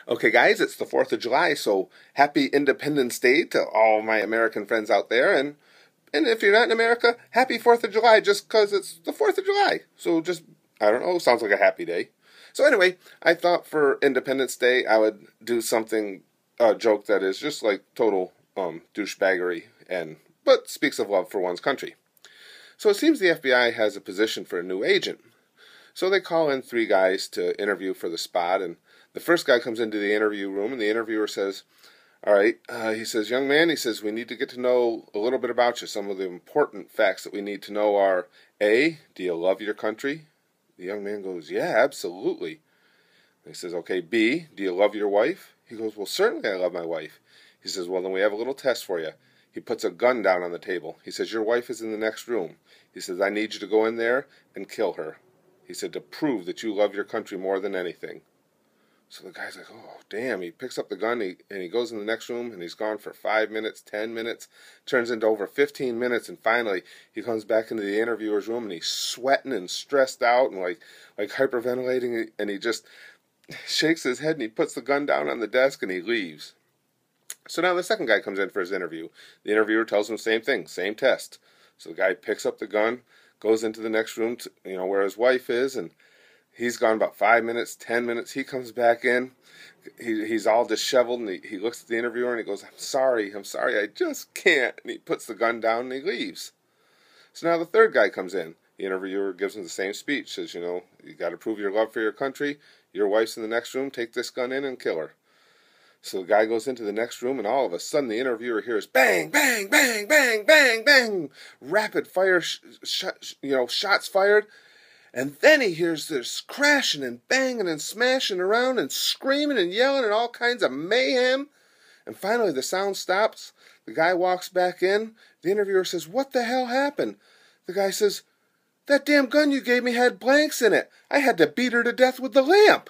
Okay, guys, it's the 4th of July, so happy Independence Day to all my American friends out there. And if you're not in America, happy 4th of July just because it's the 4th of July. So just, I don't know, sounds like a happy day. So anyway, I thought for Independence Day I would do something, a joke that is just like total douchebaggery, but speaks of love for one's country. So it seems the FBI has a position for a new agent. So they call in 3 guys to interview for the spot, and the first guy comes into the interview room, and the interviewer says, all right, he says, young man, he says, we need to get to know a little bit about you. Some of the important facts that we need to know are, A, do you love your country? The young man goes, yeah, absolutely. He says, okay, B, do you love your wife? He goes, well, certainly I love my wife. He says, well, then we have a little test for you. He puts a gun down on the table. He says, your wife is in the next room. He says, I need you to go in there and kill her. He said, to prove that you love your country more than anything. So the guy's like, oh, damn. He picks up the gun and he goes in the next room, and he's gone for 5 minutes, 10 minutes, turns into over 15 minutes, and finally he comes back into the interviewer's room, and he's sweating and stressed out and like hyperventilating, and he just shakes his head, and he puts the gun down on the desk, and he leaves. So now the second guy comes in for his interview. The interviewer tells him the same thing, same test. So the guy picks up the gun, goes into the next room, where his wife is, and he's gone about 5 minutes, 10 minutes. He comes back in. He's all disheveled, and he looks at the interviewer, and he goes, I'm sorry, I just can't. And he puts the gun down, and he leaves. So now the third guy comes in. The interviewer gives him the same speech, says, you got to prove your love for your country. Your wife's in the next room. Take this gun in and kill her. So the guy goes into the next room, and all of a sudden the interviewer hears bang, bang, bang, bang, bang, bang, rapid fire, shots fired, and then he hears this crashing and banging and smashing around and screaming and yelling and all kinds of mayhem, and finally the sound stops. The guy walks back in. The interviewer says, what the hell happened? The guy says, that damn gun you gave me had blanks in it. I had to beat her to death with the lamp.